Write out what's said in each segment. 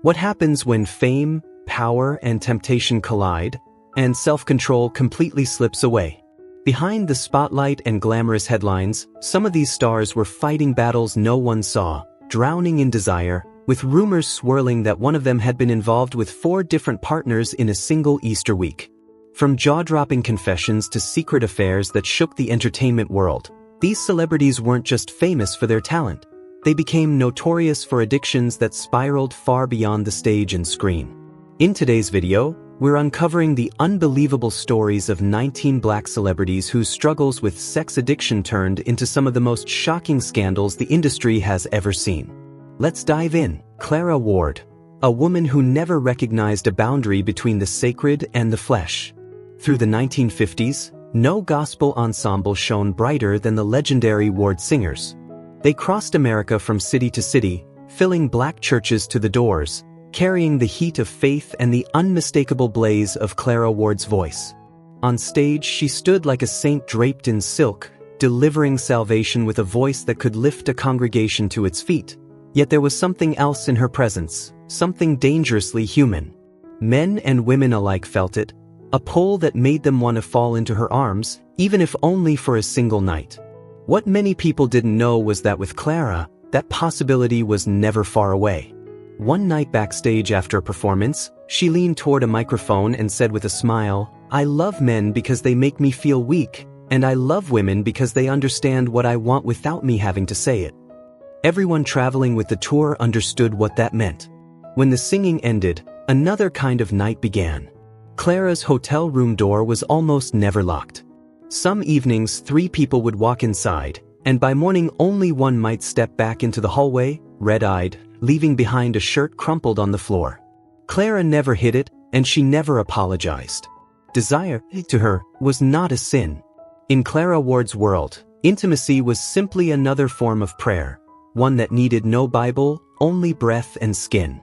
What happens when fame, power, and temptation collide, and self-control completely slips away? Behind the spotlight and glamorous headlines, some of these stars were fighting battles no one saw, drowning in desire, with rumors swirling that one of them had been involved with 4 different partners in a single Easter week. From jaw-dropping confessions to secret affairs that shook the entertainment world, these celebrities weren't just famous for their talent. They became notorious for addictions that spiraled far beyond the stage and screen. In today's video, we're uncovering the unbelievable stories of 19 black celebrities whose struggles with sex addiction turned into some of the most shocking scandals the industry has ever seen. Let's dive in. Clara Ward, a woman who never recognized a boundary between the sacred and the flesh. Through the 1950s, no gospel ensemble shone brighter than the legendary Ward singers. They crossed America from city to city, filling black churches to the doors, carrying the heat of faith and the unmistakable blaze of Clara Ward's voice. On stage, she stood like a saint draped in silk, delivering salvation with a voice that could lift a congregation to its feet. Yet there was something else in her presence, something dangerously human. Men and women alike felt it, a pull that made them want to fall into her arms, even if only for a single night. What many people didn't know was that with Clara, that possibility was never far away. One night backstage after a performance, she leaned toward a microphone and said with a smile, "I love men because they make me feel weak, and I love women because they understand what I want without me having to say it." Everyone traveling with the tour understood what that meant. When the singing ended, another kind of night began. Clara's hotel room door was almost never locked. Some evenings 3 people would walk inside, and by morning only one might step back into the hallway, red-eyed, leaving behind a shirt crumpled on the floor. Clara never hid it, and she never apologized. Desire, to her, was not a sin. In Clara Ward's world, intimacy was simply another form of prayer, one that needed no Bible, only breath and skin.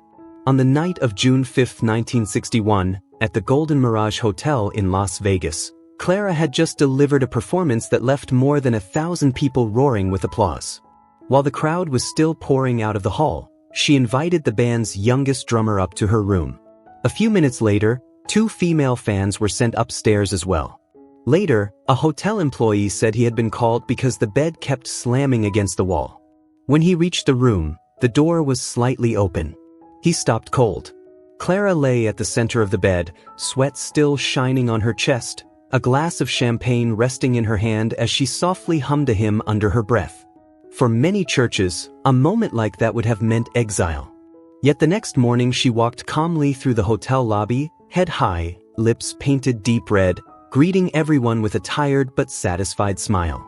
On the night of June 5, 1961, at the Golden Mirage Hotel in Las Vegas, Clara had just delivered a performance that left more than 1,000 people roaring with applause. While the crowd was still pouring out of the hall, she invited the band's youngest drummer up to her room. A few minutes later, 2 female fans were sent upstairs as well. Later, a hotel employee said he had been called because the bed kept slamming against the wall. When he reached the room, the door was slightly open. He stopped cold. Clara lay at the center of the bed, sweat still shining on her chest, a glass of champagne resting in her hand as she softly hummed to him under her breath. For many churches, a moment like that would have meant exile. Yet the next morning she walked calmly through the hotel lobby, head high, lips painted deep red, greeting everyone with a tired but satisfied smile.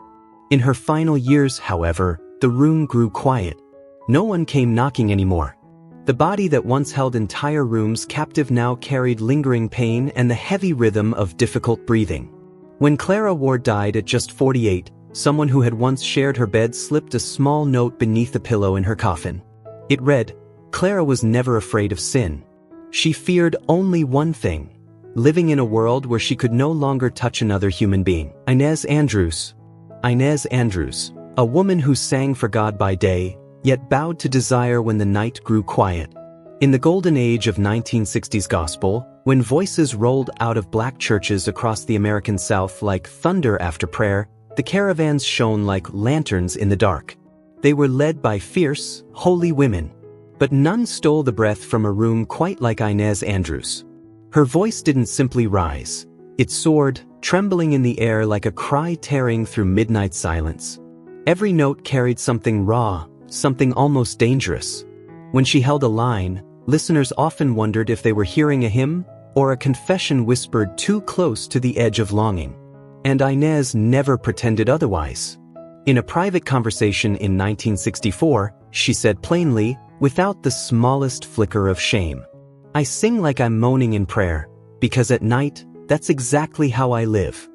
In her final years, however, the room grew quiet. No one came knocking anymore. The body that once held entire rooms captive now carried lingering pain and the heavy rhythm of difficult breathing. When Clara Ward died at just 48, someone who had once shared her bed slipped a small note beneath the pillow in her coffin. It read, "Clara was never afraid of sin. She feared only one thing, living in a world where she could no longer touch another human being." Inez Andrews. Inez Andrews, a woman who sang for God by day, yet bowed to desire when the night grew quiet. In the golden age of 1960s gospel, when voices rolled out of black churches across the American South like thunder after prayer, the caravans shone like lanterns in the dark. They were led by fierce, holy women. But none stole the breath from a room quite like Inez Andrews. Her voice didn't simply rise. It soared, trembling in the air like a cry tearing through midnight silence. Every note carried something raw, something almost dangerous. When she held a line, listeners often wondered if they were hearing a hymn or a confession whispered too close to the edge of longing. And Inez never pretended otherwise. In a private conversation in 1964, she said plainly, without the smallest flicker of shame, "I sing like I'm moaning in prayer, because at night, that's exactly how I live."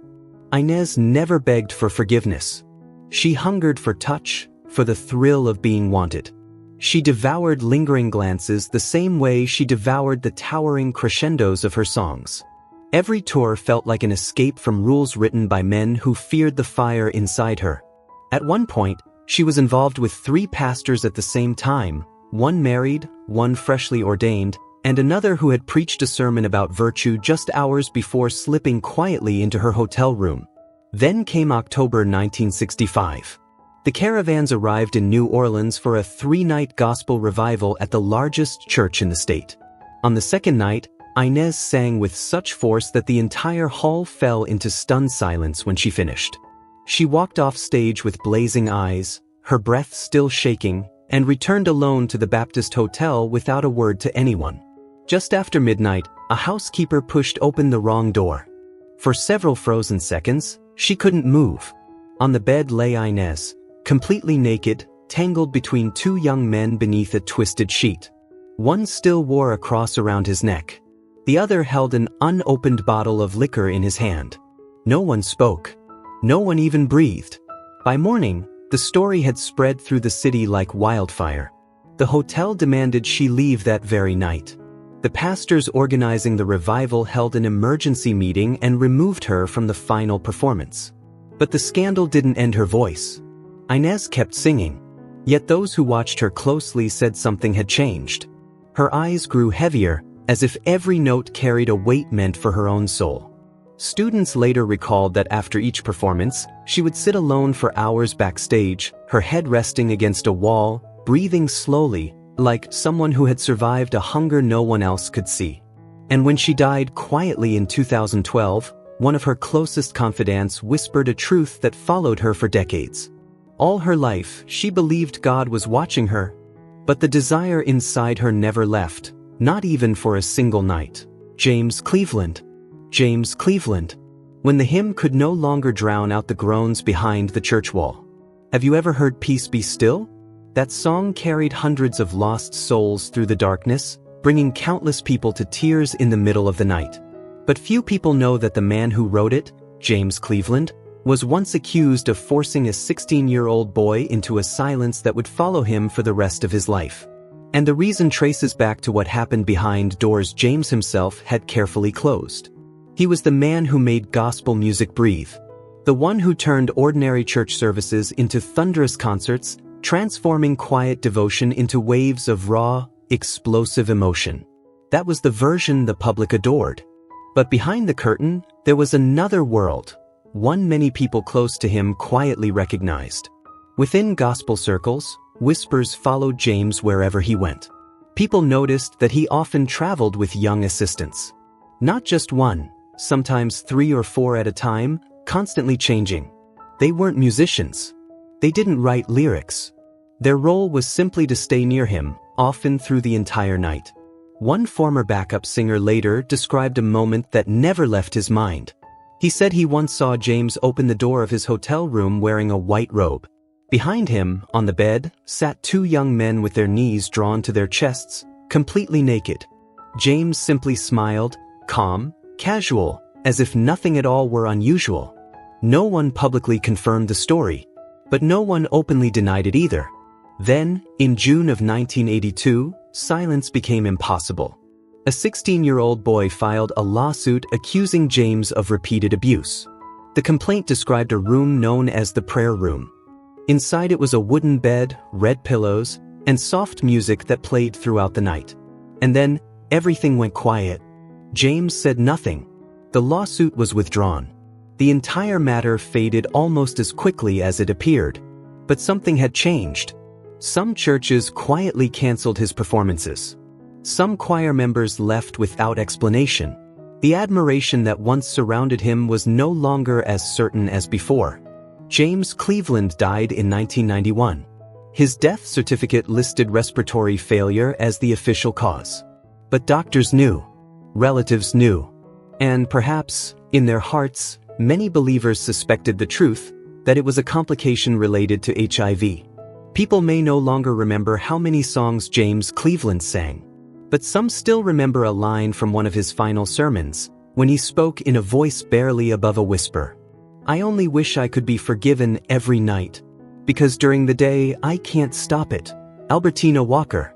Inez never begged for forgiveness. She hungered for touch, for the thrill of being wanted. She devoured lingering glances the same way she devoured the towering crescendos of her songs. Every tour felt like an escape from rules written by men who feared the fire inside her. At one point, she was involved with 3 pastors at the same time, one married, one freshly ordained, and another who had preached a sermon about virtue just hours before slipping quietly into her hotel room. Then came October 1965. The caravans arrived in New Orleans for a 3-night gospel revival at the largest church in the state. On the second night, Inez sang with such force that the entire hall fell into stunned silence when she finished. She walked off stage with blazing eyes, her breath still shaking, and returned alone to the Baptist Hotel without a word to anyone. Just after midnight, a housekeeper pushed open the wrong door. For several frozen seconds, she couldn't move. On the bed lay Inez, completely naked, tangled between 2 young men beneath a twisted sheet. One still wore a cross around his neck. The other held an unopened bottle of liquor in his hand. No one spoke. No one even breathed. By morning, the story had spread through the city like wildfire. The hotel demanded she leave that very night. The pastors organizing the revival held an emergency meeting and removed her from the final performance. But the scandal didn't end her voice. Inez kept singing. Yet those who watched her closely said something had changed. Her eyes grew heavier, as if every note carried a weight meant for her own soul. Students later recalled that after each performance, she would sit alone for hours backstage, her head resting against a wall, breathing slowly, like someone who had survived a hunger no one else could see. And when she died quietly in 2012, one of her closest confidants whispered a truth that followed her for decades. All her life, she believed God was watching her. But the desire inside her never left, not even for a single night. James Cleveland. James Cleveland. When the hymn could no longer drown out the groans behind the church wall. Have you ever heard Peace Be Still? That song carried hundreds of lost souls through the darkness, bringing countless people to tears in the middle of the night. But few people know that the man who wrote it, James Cleveland, was once accused of forcing a 16-year-old boy into a silence that would follow him for the rest of his life. And the reason traces back to what happened behind doors James himself had carefully closed. He was the man who made gospel music breathe. The one who turned ordinary church services into thunderous concerts, transforming quiet devotion into waves of raw, explosive emotion. That was the version the public adored. But behind the curtain, there was another world. One many people close to him quietly recognized. Within gospel circles, whispers followed James wherever he went. People noticed that he often traveled with young assistants. Not just one, sometimes 3 or 4 at a time, constantly changing. They weren't musicians. They didn't write lyrics. Their role was simply to stay near him, often through the entire night. One former backup singer later described a moment that never left his mind. He said he once saw James open the door of his hotel room wearing a white robe. Behind him, on the bed, sat 2 young men with their knees drawn to their chests, completely naked. James simply smiled, calm, casual, as if nothing at all were unusual. No one publicly confirmed the story, but no one openly denied it either. Then, in June of 1982, silence became impossible. A 16-year-old boy filed a lawsuit accusing James of repeated abuse. The complaint described a room known as the prayer room. Inside it was a wooden bed, red pillows, and soft music that played throughout the night. And then, everything went quiet. James said nothing. The lawsuit was withdrawn. The entire matter faded almost as quickly as it appeared. But something had changed. Some churches quietly canceled his performances. Some choir members left without explanation. The admiration that once surrounded him was no longer as certain as before. James Cleveland died in 1991. His death certificate listed respiratory failure as the official cause. But doctors knew. Relatives knew. And perhaps, in their hearts, many believers suspected the truth, that it was a complication related to HIV. People may no longer remember how many songs James Cleveland sang. But some still remember a line from one of his final sermons, when he spoke in a voice barely above a whisper. "I only wish I could be forgiven every night. Because during the day, I can't stop it." Albertina Walker.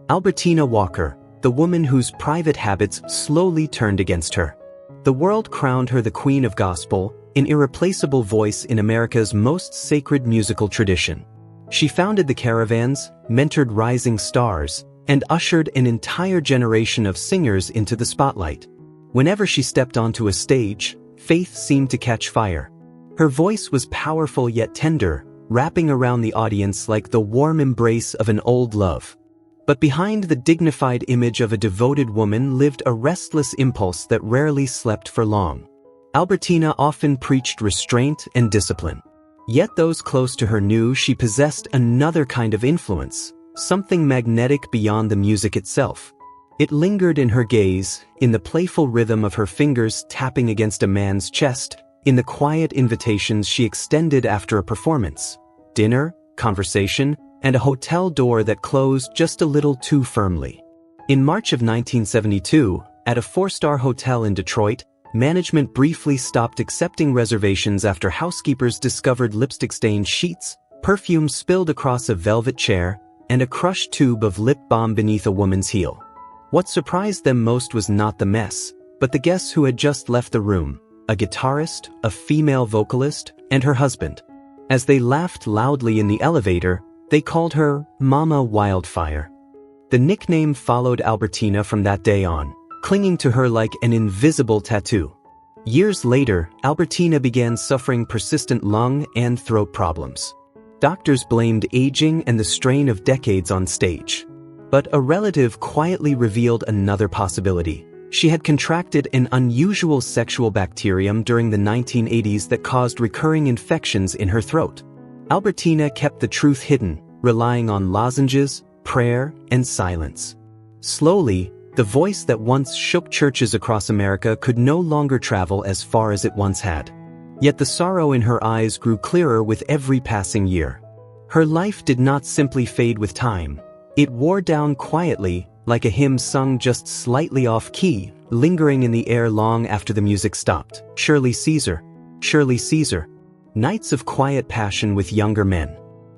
Albertina Walker, the woman whose private habits slowly turned against her. The world crowned her the Queen of Gospel, an irreplaceable voice in America's most sacred musical tradition. She founded the Caravans, mentored rising stars, and ushered an entire generation of singers into the spotlight. Whenever she stepped onto a stage, faith seemed to catch fire. Her voice was powerful yet tender, wrapping around the audience like the warm embrace of an old love. But behind the dignified image of a devoted woman lived a restless impulse that rarely slept for long. Albertina often preached restraint and discipline. Yet those close to her knew she possessed another kind of influence, something magnetic beyond the music itself. It lingered in her gaze, in the playful rhythm of her fingers tapping against a man's chest, in the quiet invitations she extended after a performance, dinner, conversation, and a hotel door that closed just a little too firmly. In March of 1972, at a 4-star hotel in Detroit, management briefly stopped accepting reservations after housekeepers discovered lipstick-stained sheets, perfume spilled across a velvet chair, and a crushed tube of lip balm beneath a woman's heel. What surprised them most was not the mess, but the guests who had just left the room, a guitarist, a female vocalist, and her husband. As they laughed loudly in the elevator, they called her Mama Wildfire. The nickname followed Albertina from that day on, clinging to her like an invisible tattoo. Years later, Albertina began suffering persistent lung and throat problems. Doctors blamed aging and the strain of decades on stage. But a relative quietly revealed another possibility. She had contracted an unusual sexual bacterium during the 1980s that caused recurring infections in her throat. Albertina kept the truth hidden, relying on lozenges, prayer, and silence. Slowly, the voice that once shook churches across America could no longer travel as far as it once had. Yet the sorrow in her eyes grew clearer with every passing year. Her life did not simply fade with time. It wore down quietly, like a hymn sung just slightly off-key, lingering in the air long after the music stopped. Shirley Caesar. Shirley Caesar. Nights of quiet passion with younger men.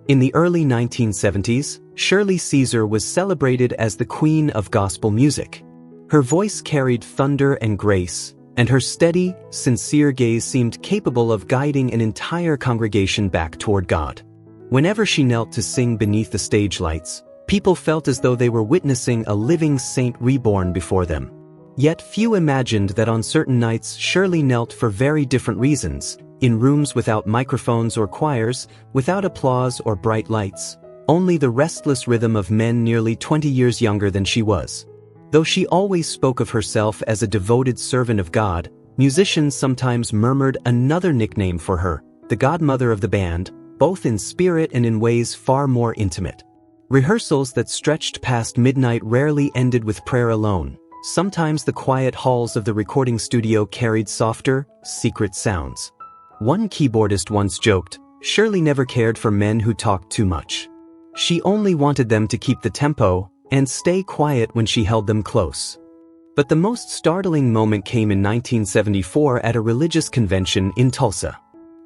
In the early 1970s, Shirley Caesar was celebrated as the queen of gospel music. Her voice carried thunder and grace, and her steady, sincere gaze seemed capable of guiding an entire congregation back toward God. Whenever she knelt to sing beneath the stage lights, people felt as though they were witnessing a living saint reborn before them. Yet few imagined that on certain nights Shirley knelt for very different reasons, in rooms without microphones or choirs, without applause or bright lights, only the restless rhythm of men nearly 20 years younger than she was. Though she always spoke of herself as a devoted servant of God, musicians sometimes murmured another nickname for her, the godmother of the band, both in spirit and in ways far more intimate. Rehearsals that stretched past midnight rarely ended with prayer alone. Sometimes the quiet halls of the recording studio carried softer, secret sounds. One keyboardist once joked, "Shirley never cared for men who talked too much. She only wanted them to keep the tempo and stay quiet when she held them close." But the most startling moment came in 1974 at a religious convention in Tulsa.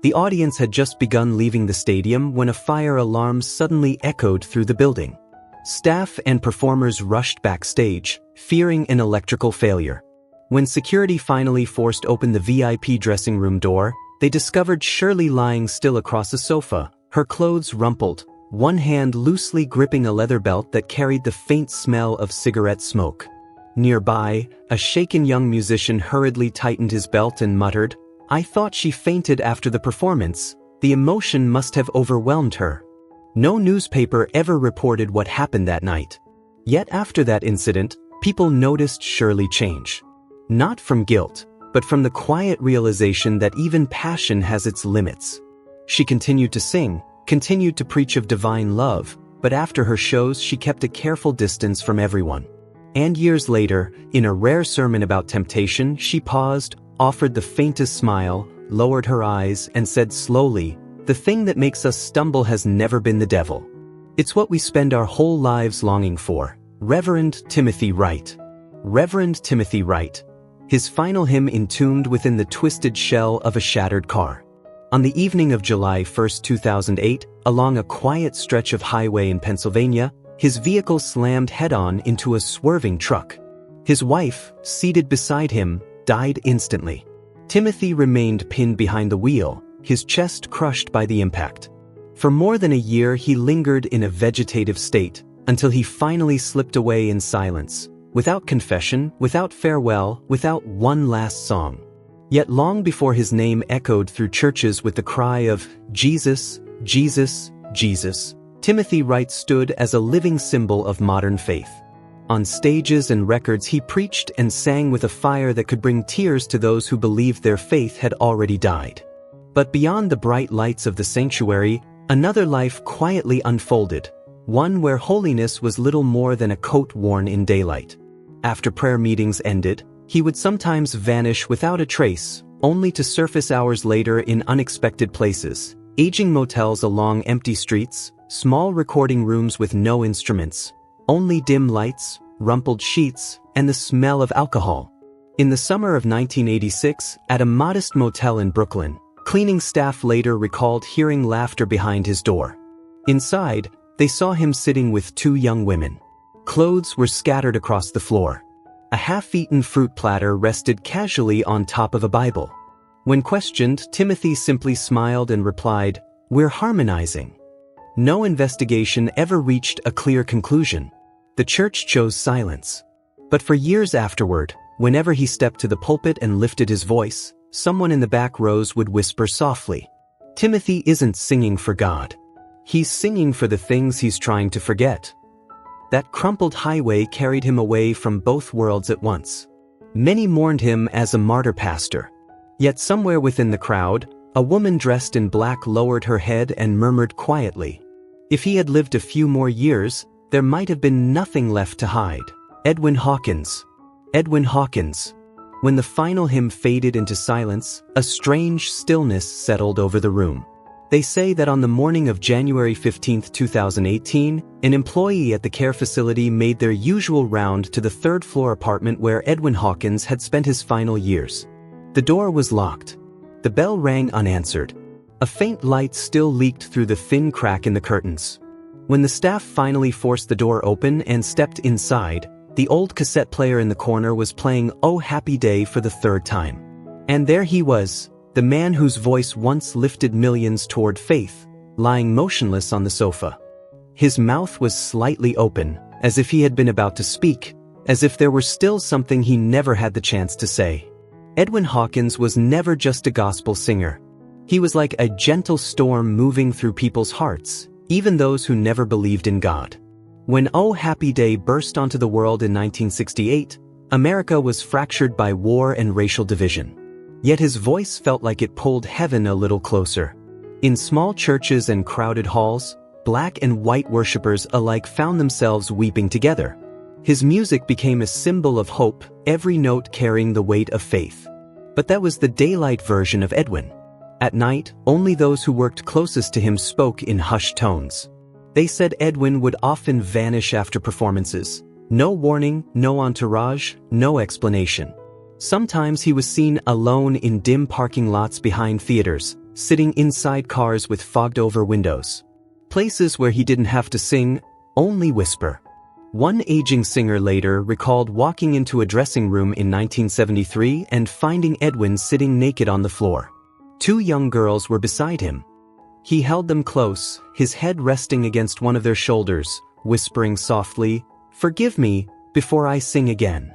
The audience had just begun leaving the stadium when a fire alarm suddenly echoed through the building. Staff and performers rushed backstage, fearing an electrical failure. When security finally forced open the VIP dressing room door, they discovered Shirley lying still across a sofa, her clothes rumpled, one hand loosely gripping a leather belt that carried the faint smell of cigarette smoke. Nearby, a shaken young musician hurriedly tightened his belt and muttered, "I thought she fainted after the performance. The emotion must have overwhelmed her." No newspaper ever reported what happened that night. Yet after that incident, people noticed Shirley change. Not from guilt, but from the quiet realization that even passion has its limits. She continued to sing, continued to preach of divine love, but after her shows she kept a careful distance from everyone. And years later, in a rare sermon about temptation, she paused, offered the faintest smile, lowered her eyes, and said slowly, "The thing that makes us stumble has never been the devil. It's what we spend our whole lives longing for." Reverend Timothy Wright. Reverend Timothy Wright. His final hymn entombed within the twisted shell of a shattered car. On the evening of July 1, 2008, along a quiet stretch of highway in Pennsylvania, his vehicle slammed head-on into a swerving truck. His wife, seated beside him, died instantly. Timothy remained pinned behind the wheel, his chest crushed by the impact. For more than a year he lingered in a vegetative state, until he finally slipped away in silence, without confession, without farewell, without one last song. Yet long before his name echoed through churches with the cry of "Jesus, Jesus, Jesus," Timothy Wright stood as a living symbol of modern faith. On stages and records he preached and sang with a fire that could bring tears to those who believed their faith had already died. But beyond the bright lights of the sanctuary, another life quietly unfolded, one where holiness was little more than a coat worn in daylight. After prayer meetings ended, he would sometimes vanish without a trace, only to surface hours later in unexpected places, aging motels along empty streets, small recording rooms with no instruments, only dim lights, rumpled sheets, and the smell of alcohol. In the summer of 1986, at a modest motel in Brooklyn, cleaning staff later recalled hearing laughter behind his door. Inside, they saw him sitting with two young women. Clothes were scattered across the floor. A half-eaten fruit platter rested casually on top of a Bible. When questioned, Timothy simply smiled and replied, "We're harmonizing." No investigation ever reached a clear conclusion. The church chose silence. But for years afterward, whenever he stepped to the pulpit and lifted his voice, someone in the back rows would whisper softly, "Timothy isn't singing for God. He's singing for the things he's trying to forget." That crumpled highway carried him away from both worlds at once. Many mourned him as a martyr pastor. Yet somewhere within the crowd, a woman dressed in black lowered her head and murmured quietly, "If he had lived a few more years, there might have been nothing left to hide." Edwin Hawkins. Edwin Hawkins. When the final hymn faded into silence, a strange stillness settled over the room. They say that on the morning of January 15, 2018, an employee at the care facility made their usual round to the third-floor apartment where Edwin Hawkins had spent his final years. The door was locked. The bell rang unanswered. A faint light still leaked through the thin crack in the curtains. When the staff finally forced the door open and stepped inside, the old cassette player in the corner was playing "Oh Happy Day" for the third time. And there he was, the man whose voice once lifted millions toward faith, lying motionless on the sofa. His mouth was slightly open, as if he had been about to speak, as if there were still something he never had the chance to say. Edwin Hawkins was never just a gospel singer. He was like a gentle storm moving through people's hearts, even those who never believed in God. When "Oh Happy Day" burst onto the world in 1968, America was fractured by war and racial division. Yet his voice felt like it pulled heaven a little closer. In small churches and crowded halls, black and white worshippers alike found themselves weeping together. His music became a symbol of hope, every note carrying the weight of faith. But that was the daylight version of Edwin. At night, only those who worked closest to him spoke in hushed tones. They said Edwin would often vanish after performances. No warning, no entourage, no explanation. Sometimes he was seen alone in dim parking lots behind theaters, sitting inside cars with fogged-over windows. Places where he didn't have to sing, only whisper. One aging singer later recalled walking into a dressing room in 1973 and finding Edwin sitting naked on the floor. Two young girls were beside him. He held them close, his head resting against one of their shoulders, whispering softly, "Forgive me, before I sing again."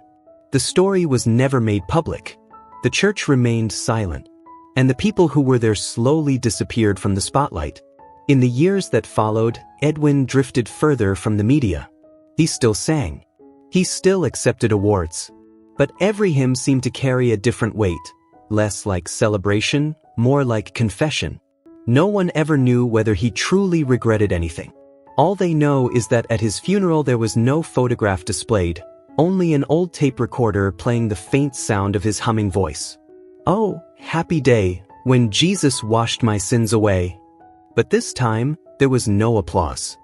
The story was never made public. The church remained silent, and the people who were there slowly disappeared from the spotlight. In the years that followed, Edwin drifted further from the media. He still sang. He still accepted awards. But every hymn seemed to carry a different weight, less like celebration, more like confession. No one ever knew whether he truly regretted anything. All they know is that at his funeral there was no photograph displayed, only an old tape recorder playing the faint sound of his humming voice. "Oh, happy day, when Jesus washed my sins away." But this time, there was no applause.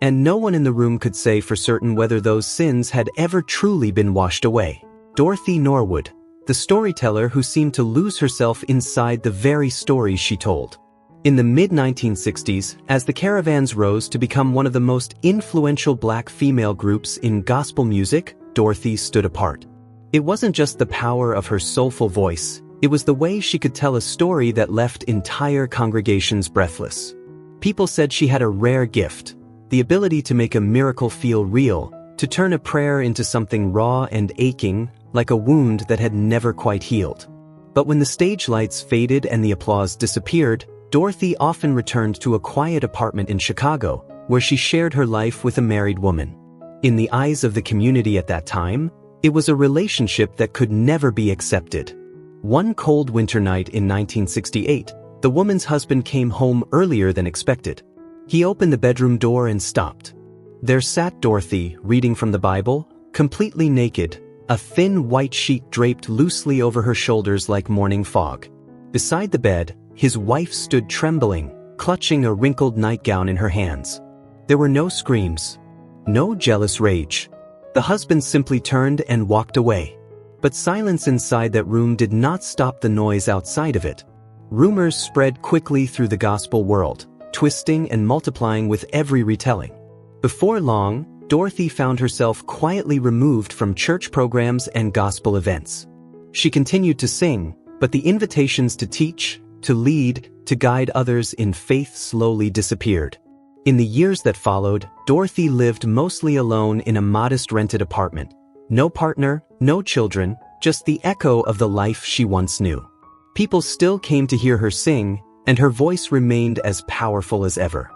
And no one in the room could say for certain whether those sins had ever truly been washed away. Dorothy Norwood, the storyteller who seemed to lose herself inside the very stories she told. In the mid-1960s, as the Caravans rose to become one of the most influential black female groups in gospel music, Dorothy stood apart. It wasn't just the power of her soulful voice, it was the way she could tell a story that left entire congregations breathless. People said she had a rare gift, the ability to make a miracle feel real, to turn a prayer into something raw and aching, like a wound that had never quite healed. But when the stage lights faded and the applause disappeared, Dorothy often returned to a quiet apartment in Chicago, where she shared her life with a married woman. In the eyes of the community at that time, it was a relationship that could never be accepted. One cold winter night in 1968, the woman's husband came home earlier than expected. He opened the bedroom door and stopped. There sat Dorothy, reading from the Bible, completely naked, a thin white sheet draped loosely over her shoulders like morning fog. Beside the bed, his wife stood trembling, clutching a wrinkled nightgown in her hands. There were no screams, no jealous rage. The husband simply turned and walked away. But silence inside that room did not stop the noise outside of it. Rumors spread quickly through the gospel world, twisting and multiplying with every retelling. Before long, Dorothy found herself quietly removed from church programs and gospel events. She continued to sing, but the invitations to teach, to lead, to guide others in faith slowly disappeared. In the years that followed, Dorothy lived mostly alone in a modest rented apartment. No partner, no children, just the echo of the life she once knew. People still came to hear her sing, and her voice remained as powerful as ever.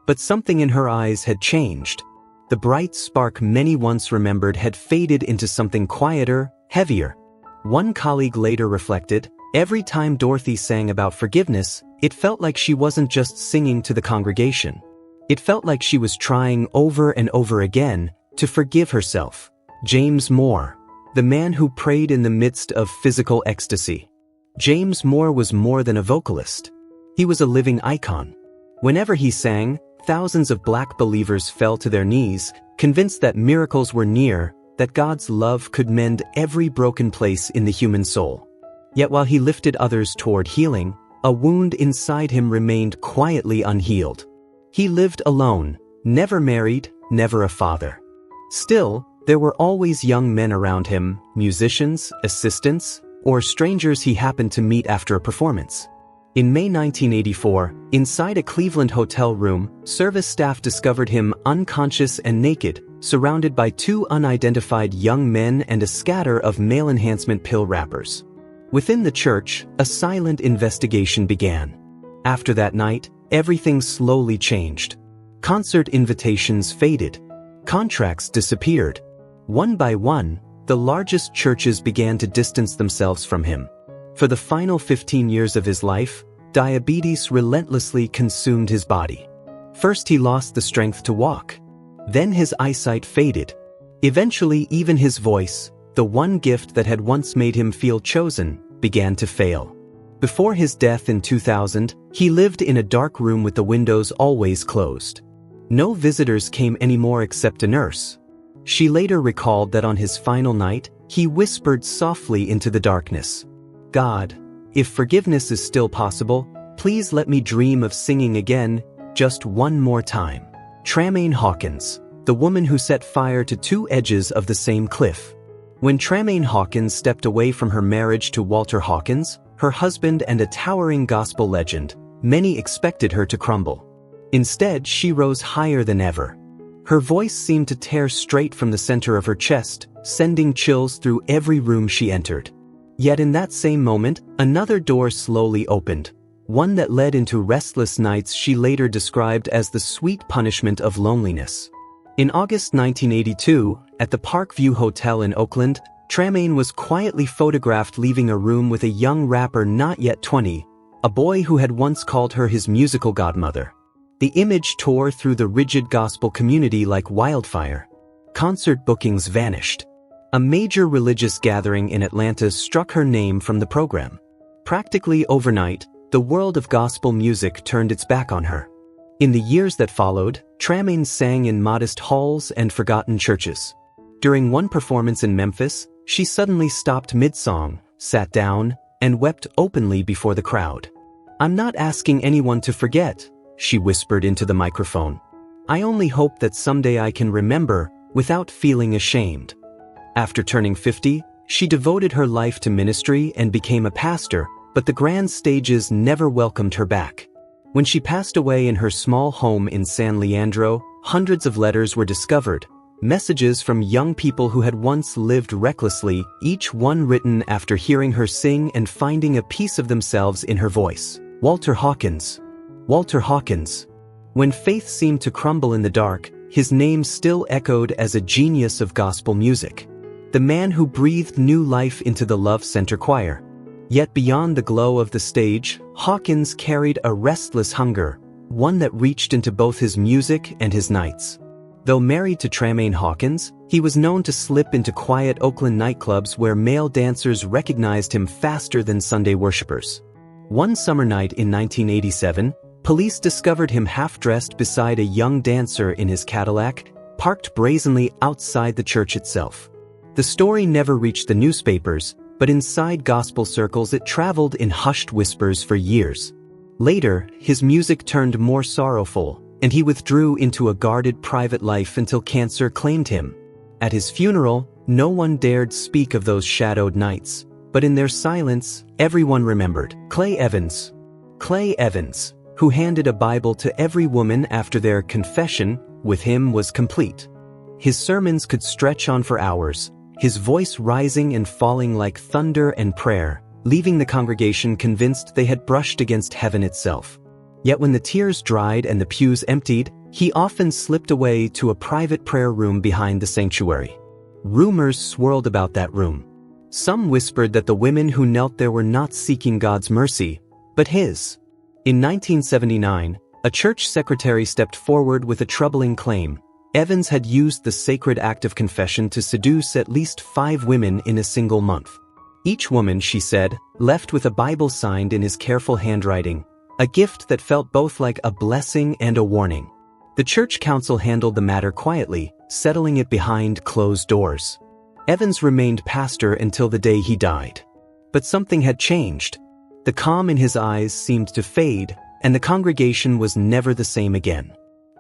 But something in her eyes had changed. The bright spark many once remembered had faded into something quieter, heavier. One colleague later reflected, every time Dorothy sang about forgiveness, it felt like she wasn't just singing to the congregation. It felt like she was trying over and over again to forgive herself. James Moore, the man who prayed in the midst of physical ecstasy. James Moore was more than a vocalist. He was a living icon. Whenever he sang, thousands of black believers fell to their knees, convinced that miracles were near, that God's love could mend every broken place in the human soul. Yet while he lifted others toward healing, a wound inside him remained quietly unhealed. He lived alone, never married, never a father. Still, there were always young men around him, musicians, assistants, or strangers he happened to meet after a performance. In May 1984, inside a Cleveland hotel room, service staff discovered him unconscious and naked, surrounded by two unidentified young men and a scatter of male enhancement pill wrappers. Within the church, a silent investigation began. After that night, everything slowly changed. Concert invitations faded. Contracts disappeared. One by one, the largest churches began to distance themselves from him. For the final 15 years of his life, diabetes relentlessly consumed his body. First he lost the strength to walk. Then his eyesight faded. Eventually even his voice, the one gift that had once made him feel chosen, began to fail. Before his death in 2000, he lived in a dark room with the windows always closed. No visitors came anymore except a nurse. She later recalled that on his final night, he whispered softly into the darkness, "God, if forgiveness is still possible, please let me dream of singing again, just one more time." Tramaine Hawkins, the woman who set fire to two edges of the same cliff. When Tramaine Hawkins stepped away from her marriage to Walter Hawkins, her husband and a towering gospel legend, many expected her to crumble. Instead, she rose higher than ever. Her voice seemed to tear straight from the center of her chest, sending chills through every room she entered. Yet in that same moment, another door slowly opened, one that led into restless nights she later described as the sweet punishment of loneliness. In August 1982, at the Parkview Hotel in Oakland, Tramaine was quietly photographed leaving a room with a young rapper not yet 20, a boy who had once called her his musical godmother. The image tore through the rigid gospel community like wildfire. Concert bookings vanished. A major religious gathering in Atlanta struck her name from the program. Practically overnight, the world of gospel music turned its back on her. In the years that followed, Tramaine sang in modest halls and forgotten churches. During one performance in Memphis, she suddenly stopped mid-song, sat down, and wept openly before the crowd. "I'm not asking anyone to forget," she whispered into the microphone. "I only hope that someday I can remember without feeling ashamed." After turning 50, she devoted her life to ministry and became a pastor, but the grand stages never welcomed her back. When she passed away in her small home in San Leandro, hundreds of letters were discovered, messages from young people who had once lived recklessly, each one written after hearing her sing and finding a piece of themselves in her voice. Walter Hawkins. Walter Hawkins. When faith seemed to crumble in the dark, his name still echoed as a genius of gospel music. The man who breathed new life into the Love Center choir. Yet beyond the glow of the stage, Hawkins carried a restless hunger, one that reached into both his music and his nights. Though married to Tramaine Hawkins, he was known to slip into quiet Oakland nightclubs where male dancers recognized him faster than Sunday worshipers. One summer night in 1987, police discovered him half-dressed beside a young dancer in his Cadillac, parked brazenly outside the church itself. The story never reached the newspapers, but inside gospel circles it traveled in hushed whispers for years. Later, his music turned more sorrowful, and he withdrew into a guarded private life until cancer claimed him. At his funeral, no one dared speak of those shadowed nights, but in their silence, everyone remembered Clay Evans. Clay Evans, who handed a Bible to every woman after their confession with him was complete. His sermons could stretch on for hours, his voice rising and falling like thunder and prayer, leaving the congregation convinced they had brushed against heaven itself. Yet when the tears dried and the pews emptied, he often slipped away to a private prayer room behind the sanctuary. Rumors swirled about that room. Some whispered that the women who knelt there were not seeking God's mercy, but his. In 1979, a church secretary stepped forward with a troubling claim. Evans had used the sacred act of confession to seduce at least 5 women in a single month. Each woman, she said, left with a Bible signed in his careful handwriting, a gift that felt both like a blessing and a warning. The church council handled the matter quietly, settling it behind closed doors. Evans remained pastor until the day he died. But something had changed. The calm in his eyes seemed to fade, and the congregation was never the same again.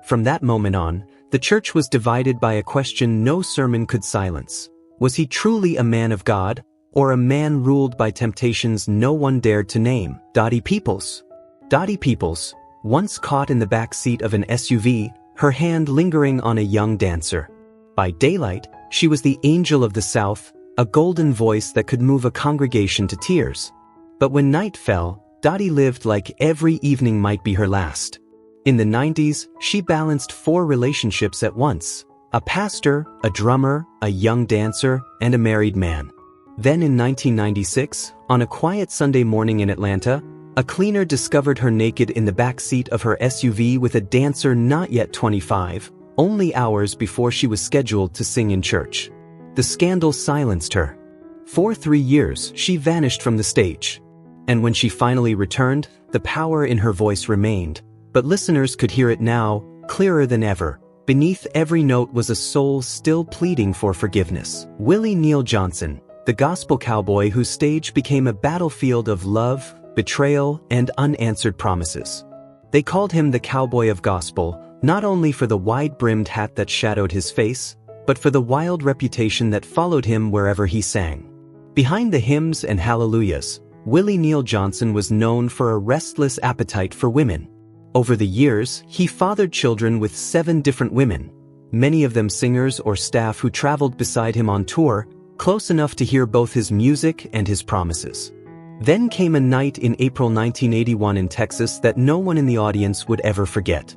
From that moment on, the church was divided by a question no sermon could silence. Was he truly a man of God, or a man ruled by temptations no one dared to name? Dottie Peoples. Dottie Peoples, once caught in the back seat of an SUV, her hand lingering on a young dancer. By daylight, she was the angel of the South, a golden voice that could move a congregation to tears. But when night fell, Dottie lived like every evening might be her last. In the 90s, she balanced 4 relationships at once: a pastor, a drummer, a young dancer, and a married man. Then in 1996, on a quiet Sunday morning in Atlanta, a cleaner discovered her naked in the back seat of her SUV with a dancer not yet 25, only hours before she was scheduled to sing in church. The scandal silenced her. For 3 years, she vanished from the stage. And when she finally returned, the power in her voice remained, but listeners could hear it now, clearer than ever. Beneath every note was a soul still pleading for forgiveness. Willie Neal Johnson, the gospel cowboy whose stage became a battlefield of love, betrayal, and unanswered promises. They called him the cowboy of gospel, not only for the wide-brimmed hat that shadowed his face, but for the wild reputation that followed him wherever he sang. Behind the hymns and hallelujahs, Willie Neal Johnson was known for a restless appetite for women. Over the years, he fathered children with 7 different women, many of them singers or staff who traveled beside him on tour, close enough to hear both his music and his promises. Then came a night in April 1981 in Texas that no one in the audience would ever forget.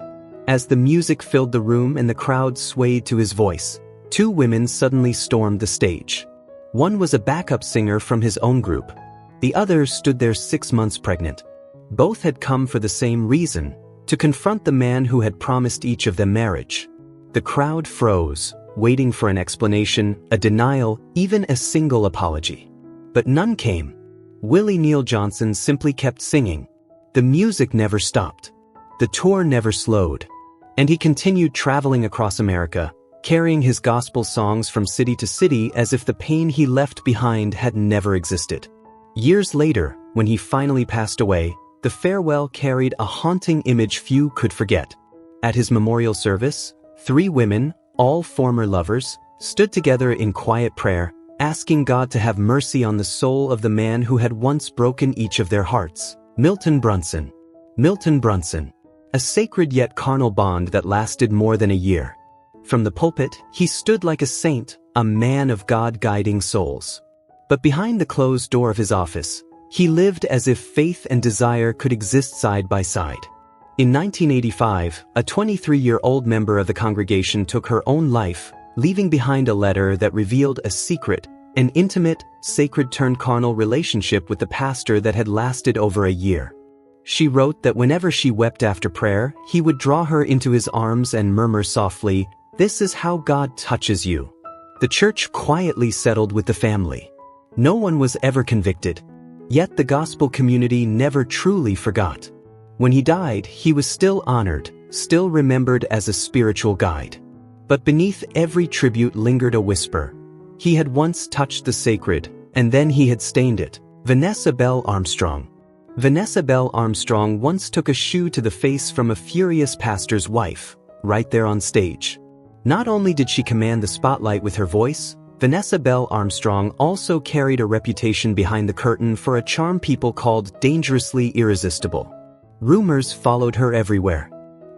As the music filled the room and the crowd swayed to his voice, 2 women suddenly stormed the stage. One was a backup singer from his own group. The other stood there 6 months pregnant. Both had come for the same reason: to confront the man who had promised each of them marriage. The crowd froze, waiting for an explanation, a denial, even a single apology. But none came. Willie Neal Johnson simply kept singing. The music never stopped. The tour never slowed. And he continued traveling across America, carrying his gospel songs from city to city as if the pain he left behind had never existed. Years later, when he finally passed away, the farewell carried a haunting image few could forget. At his memorial service, 3 women, all former lovers, stood together in quiet prayer, asking God to have mercy on the soul of the man who had once broken each of their hearts. Milton Brunson. Milton Brunson. A sacred yet carnal bond that lasted more than a year. From the pulpit, he stood like a saint, a man of God guiding souls. But behind the closed door of his office, he lived as if faith and desire could exist side by side. In 1985, a 23-year-old member of the congregation took her own life, leaving behind a letter that revealed a secret, an intimate, sacred-turned-carnal relationship with the pastor that had lasted over a year. She wrote that whenever she wept after prayer, he would draw her into his arms and murmur softly, "This is how God touches you." The church quietly settled with the family. No one was ever convicted. Yet the gospel community never truly forgot. When he died, he was still honored, still remembered as a spiritual guide. But beneath every tribute lingered a whisper. He had once touched the sacred, and then he had stained it. Vanessa Bell Armstrong. Vanessa Bell Armstrong once took a shoe to the face from a furious pastor's wife, right there on stage. Not only did she command the spotlight with her voice, Vanessa Bell Armstrong also carried a reputation behind the curtain for a charm people called dangerously irresistible. Rumors followed her everywhere.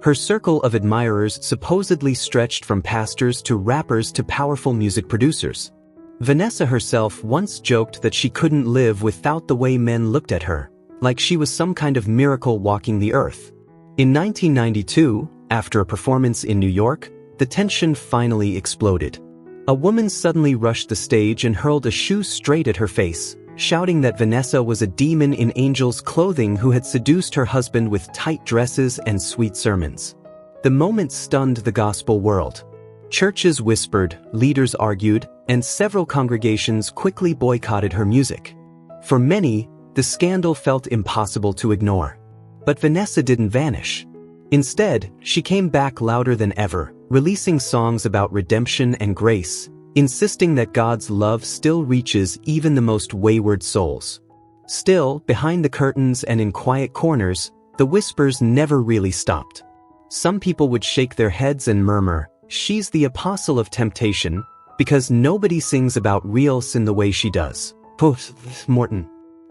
Her circle of admirers supposedly stretched from pastors to rappers to powerful music producers. Vanessa herself once joked that she couldn't live without the way men looked at her, like she was some kind of miracle walking the earth. In 1992, after a performance in New York, the tension finally exploded. A woman suddenly rushed the stage and hurled a shoe straight at her face, shouting that Vanessa was a demon in angel's clothing who had seduced her husband with tight dresses and sweet sermons. The moment stunned the gospel world. Churches whispered, leaders argued, and several congregations quickly boycotted her music. For many, the scandal felt impossible to ignore. But Vanessa didn't vanish. Instead, she came back louder than ever, releasing songs about redemption and grace, insisting that God's love still reaches even the most wayward souls. Still, behind the curtains and in quiet corners, the whispers never really stopped. Some people would shake their heads and murmur, "She's the apostle of temptation," because nobody sings about real sin the way she does. Morton.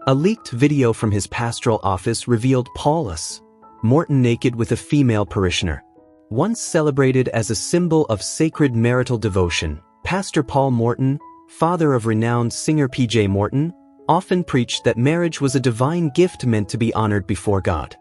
A leaked video from his pastoral office revealed Paulus, Morton naked with a female parishioner. Once celebrated as a symbol of sacred marital devotion, Pastor Paul Morton, father of renowned singer P.J. Morton, often preached that marriage was a divine gift meant to be honored before God.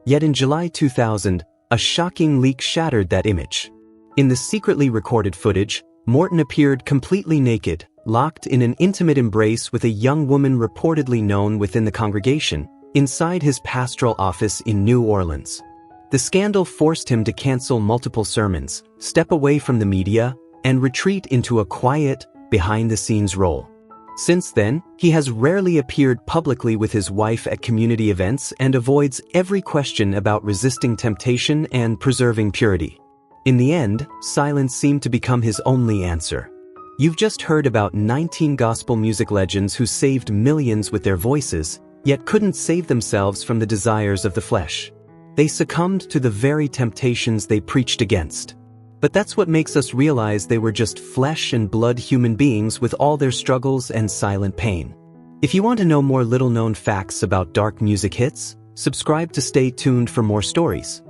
Yet in July 2000, a shocking leak shattered that image. In the secretly recorded footage, Morton appeared completely naked, locked in an intimate embrace with a young woman reportedly known within the congregation, inside his pastoral office in New Orleans. The scandal forced him to cancel multiple sermons, step away from the media, and retreat into a quiet, behind-the-scenes role. Since then, he has rarely appeared publicly with his wife at community events and avoids every question about resisting temptation and preserving purity. In the end, silence seemed to become his only answer. You've just heard about 19 gospel music legends who saved millions with their voices, yet couldn't save themselves from the desires of the flesh. They succumbed to the very temptations they preached against. But that's what makes us realize they were just flesh and blood human beings with all their struggles and silent pain. If you want to know more little-known facts about dark music hits, subscribe to stay tuned for more stories.